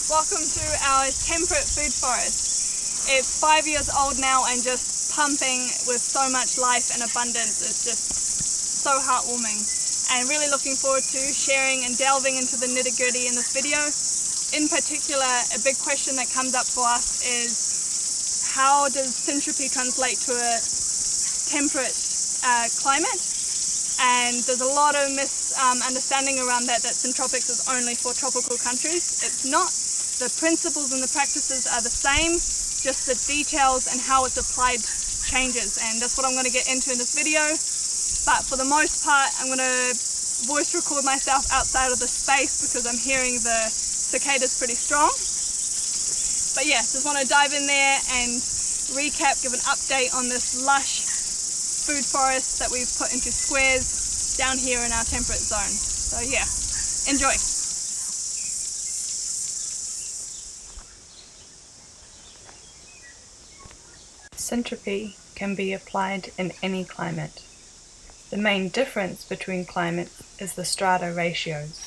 Welcome to our temperate food forest. It's 5 years old now and just pumping with so much life and abundance. It's just so heartwarming, and really looking forward to sharing and delving into the nitty-gritty in this video. In particular, a big question that comes up for us is how does syntropy translate to a temperate climate? And there's a lot of misunderstanding around that syntropics is only for tropical countries. It's not. The principles and the practices are the same, just the details and how it's applied changes, and that's what I'm going to get into in this video. But for the most part, I'm going to voice record myself outside of the space because I'm hearing the cicadas pretty strong. But yeah, just want to dive in there and recap, give an update on this lush food forest that we've put into squares down here in our temperate zone. So yeah, enjoy. Syntropy can be applied in any climate. The main difference between climates is the strata ratios.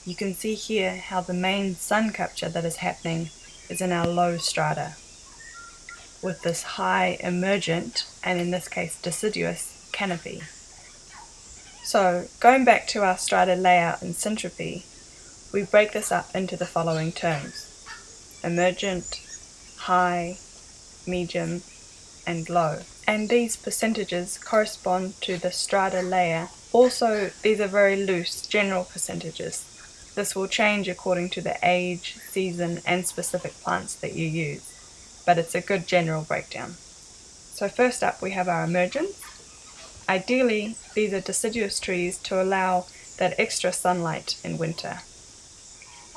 You can see here how the main sun capture that is happening is in our low strata, with this high emergent, and in this case deciduous, canopy. So, going back to our strata layout in syntropy, we break this up into the following terms: emergent, high, medium, and low. And these percentages correspond to the strata layer. Also, these are very loose, general percentages. This will change according to the age, season, and specific plants that you use, but it's a good general breakdown. So first up we have our emergence. Ideally, these are deciduous trees to allow that extra sunlight in winter.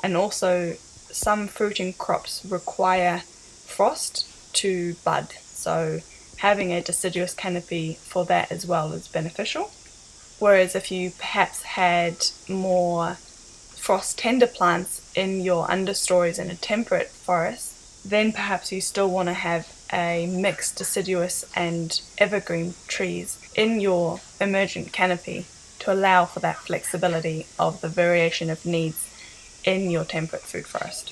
And also, some fruiting crops require frost to bud, so having a deciduous canopy for that as well is beneficial. Whereas if you perhaps had more frost tender plants in your understories in a temperate forest, then perhaps you still want to have a mixed deciduous and evergreen trees in your emergent canopy to allow for that flexibility of the variation of needs in your temperate food forest.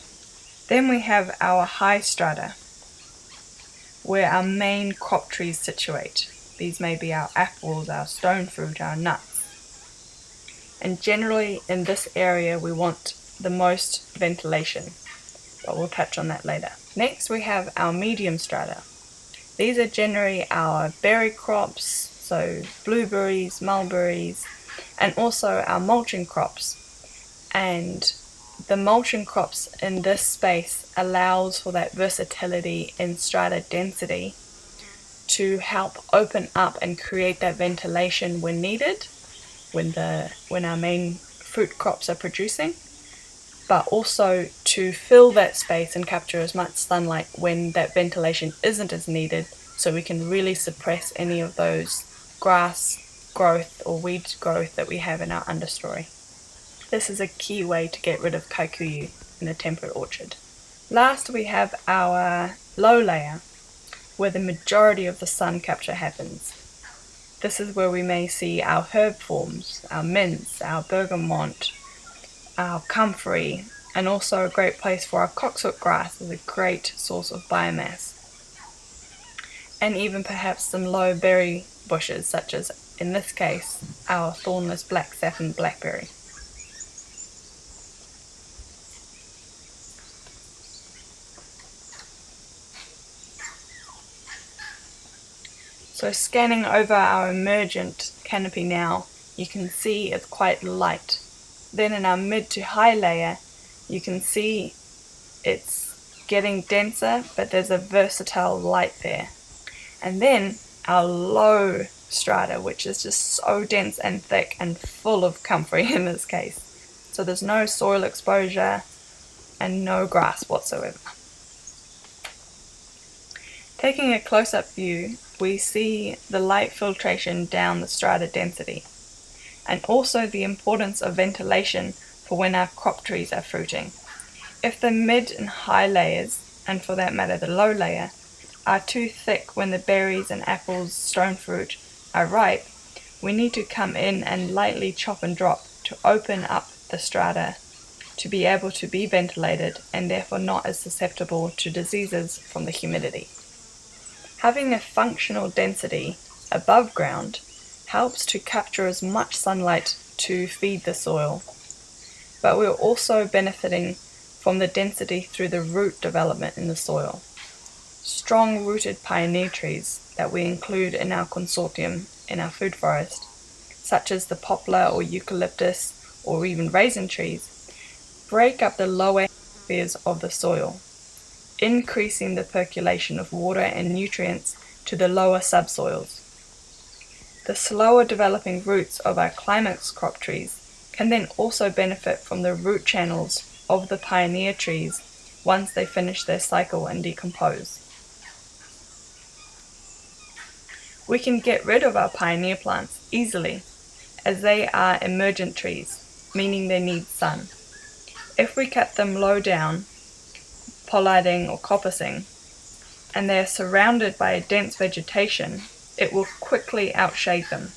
Then we have our high strata, where our main crop trees situate. These may be our apples, our stone fruit, our nuts. And generally in this area we want the most ventilation, but we'll touch on that later. Next we have our medium strata. These are generally our berry crops, so blueberries, mulberries, and also our mulching crops. And the mulching crops in this space allows for that versatility in strata density to help open up and create that ventilation when needed, when our main fruit crops are producing, but also to fill that space and capture as much sunlight when that ventilation isn't as needed, so we can really suppress any of those grass growth or weed growth that we have in our understory. This is a key way to get rid of kikuyu in a temperate orchard. Last we have our low layer, where the majority of the sun capture happens. This is where we may see our herb forms, our mints, our bergamot, our comfrey, and also a great place for our cocksfoot grass as a great source of biomass. And even perhaps some low berry bushes, such as, in this case, our thornless black satin blackberry. So scanning over our emergent canopy now, you can see it's quite light. Then in our mid to high layer, you can see it's getting denser, but there's a versatile light there. And then our low strata, which is just so dense and thick and full of comfrey in this case. So there's no soil exposure and no grass whatsoever. Taking a close-up view, we see the light filtration down the strata density, and also the importance of ventilation for when our crop trees are fruiting. If the mid and high layers, and for that matter the low layer, are too thick when the berries and apples, stone fruit are ripe, we need to come in and lightly chop and drop to open up the strata to be able to be ventilated and therefore not as susceptible to diseases from the humidity. Having a functional density above ground helps to capture as much sunlight to feed the soil, but we're also benefiting from the density through the root development in the soil. Strong rooted pioneer trees that we include in our consortium in our food forest, such as the poplar or eucalyptus or even raisin trees, break up the lower layers of the soil, increasing the percolation of water and nutrients to the lower subsoils. The slower developing roots of our climax crop trees can then also benefit from the root channels of the pioneer trees once they finish their cycle and decompose. We can get rid of our pioneer plants easily as they are emergent trees, meaning they need sun. If we cut them low down, pollarding or coppicing, and they are surrounded by a dense vegetation, it will quickly outshade them.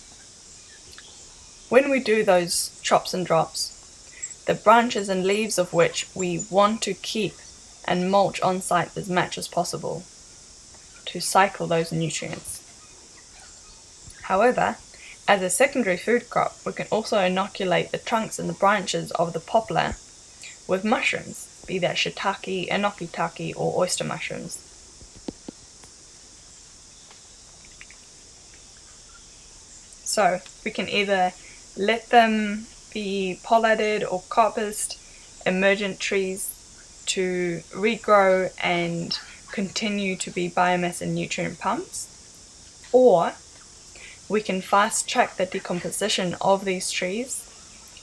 When we do those chops and drops, the branches and leaves of which we want to keep and mulch on site as much as possible to cycle those nutrients. However, as a secondary food crop, we can also inoculate the trunks and the branches of the poplar with mushrooms, be that shiitake, enokitake, or oyster mushrooms. So we can either let them be pollarded or coppiced, emergent trees, to regrow and continue to be biomass and nutrient pumps, or we can fast track the decomposition of these trees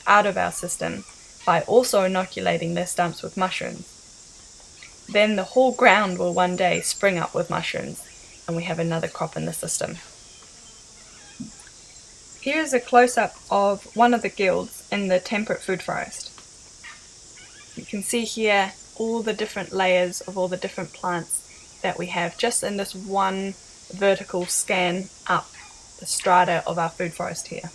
out of our system by also inoculating their stumps with mushrooms. Then the whole ground will one day spring up with mushrooms and we have another crop in the system. Here's a close-up of one of the guilds in the temperate food forest. You can see here all the different layers of all the different plants that we have just in this one vertical scan up the strata of our food forest here.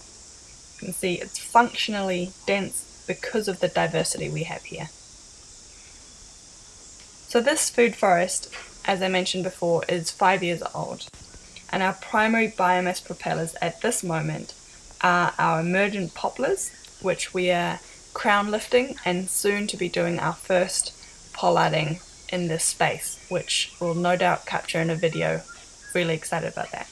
You can see it's functionally dense because of the diversity we have here. So this food forest, as I mentioned before, is 5 years old, and our primary biomass propellers at this moment are our emergent poplars, which we are crown lifting and soon to be doing our first pollarding in this space, which we'll no doubt capture in a video. Really excited about that.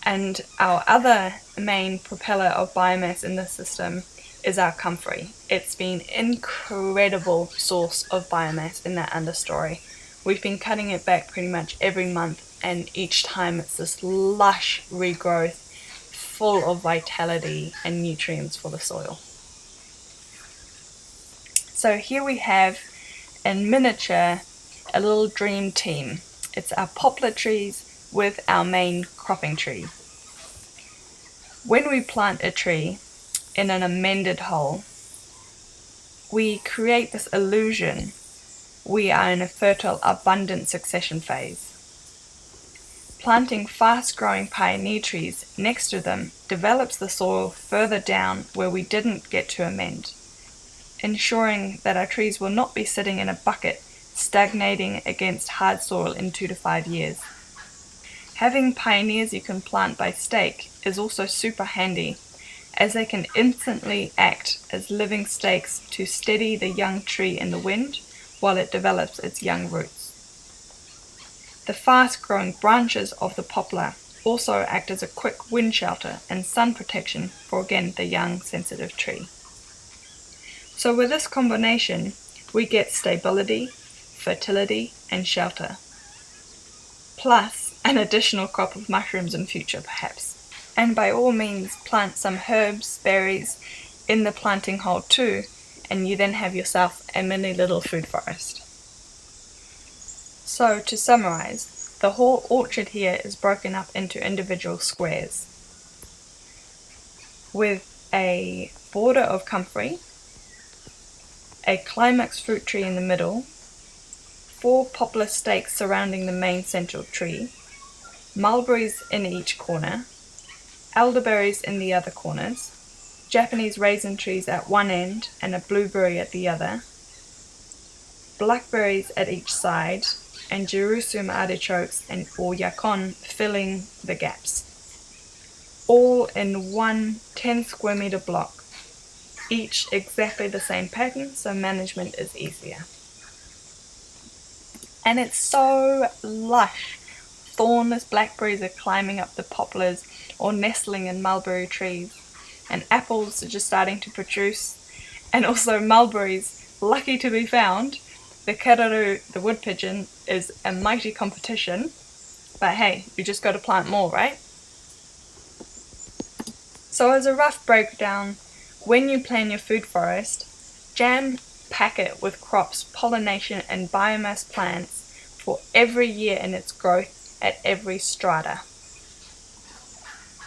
And our other main propeller of biomass in this system is our comfrey. It's been an incredible source of biomass in that understory. We've been cutting it back pretty much every month, and each time it's this lush regrowth full of vitality and nutrients for the soil. So here we have in miniature a little dream team. It's our poplar trees with our main cropping tree. When we plant a tree in an amended hole, we create this illusion we are in a fertile, abundant succession phase. Planting fast-growing pioneer trees next to them develops the soil further down where we didn't get to amend, ensuring that our trees will not be sitting in a bucket stagnating against hard soil in 2 to 5 years. Having pioneers you can plant by stake is also super handy, as they can instantly act as living stakes to steady the young tree in the wind while it develops its young roots. The fast-growing branches of the poplar also act as a quick wind shelter and sun protection for, again, the young sensitive tree. So with this combination, we get stability, fertility, and shelter, plus an additional crop of mushrooms in future perhaps. And by all means plant some herbs, berries in the planting hole too, and you then have yourself a mini little food forest. So to summarize, the whole orchard here is broken up into individual squares with a border of comfrey, a climax fruit tree in the middle, 4 poplar stakes surrounding the main central tree, mulberries in each corner, elderberries in the other corners, Japanese raisin trees at one end and a blueberry at the other, blackberries at each side, and Jerusalem artichokes or yacon filling the gaps. All in one 10 square meter block, each exactly the same pattern, so management is easier. And it's so lush. Thornless blackberries are climbing up the poplars or nestling in mulberry trees, and apples are just starting to produce, and also mulberries, lucky to be found. The kararu, the wood pigeon, is a mighty competition, but hey, you just got to plant more, right? So as a rough breakdown, when you plan your food forest, jam-pack it with crops, pollination and biomass plants for every year in its growth at every strata.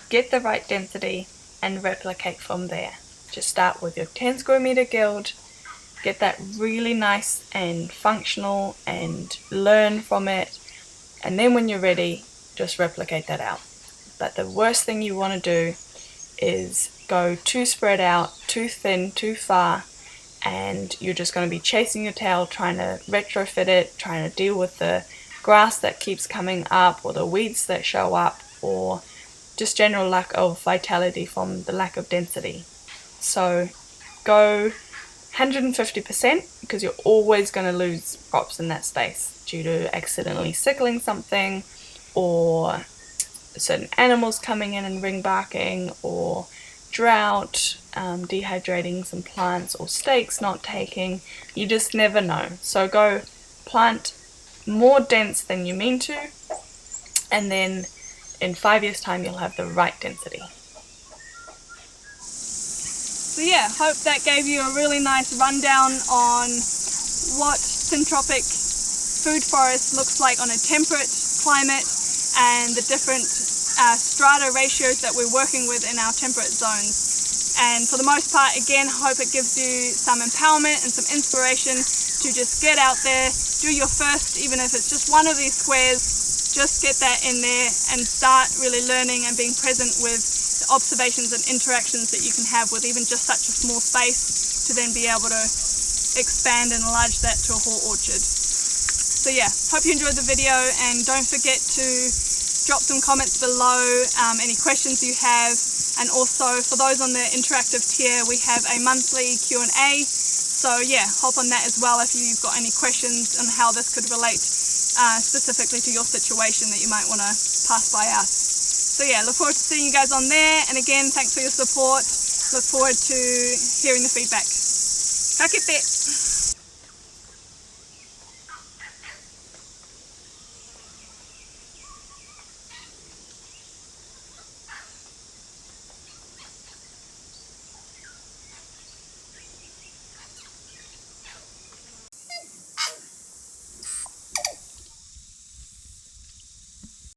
Get the right density and replicate from there. Just start with your 10 square meter guild, get that really nice and functional and learn from it, and then when you're ready, just replicate that out. But the worst thing you want to do is go too spread out, too thin, too far, and you're just going to be chasing your tail, trying to retrofit it, trying to deal with the grass that keeps coming up or the weeds that show up, or just general lack of vitality from the lack of density. So go 150% because you're always going to lose crops in that space due to accidentally sickling something, or certain animals coming in and ring barking, or drought, dehydrating some plants, or stakes not taking. You just never know. So go plant more dense than you mean to, and then in 5 years time you'll have the right density. So yeah, hope that gave you a really nice rundown on what syntropic food forest looks like on a temperate climate and the different strata ratios that we're working with in our temperate zones. And for the most part, again, hope it gives you some empowerment and some inspiration to just get out there, do your first, even if it's just one of these squares, just get that in there and start really learning and being present with the observations and interactions that you can have with even just such a small space, to then be able to expand and enlarge that to a whole orchard. So yeah, hope you enjoyed the video, and don't forget to drop some comments below, any questions you have, and also for those on the interactive tier, we have a monthly Q&A, so yeah, hop on that as well if you've got any questions on how this could relate specifically to your situation that you might want to pass by us. So yeah, look forward to seeing you guys on there, and again, thanks for your support, look forward to hearing the feedback. Ka kite!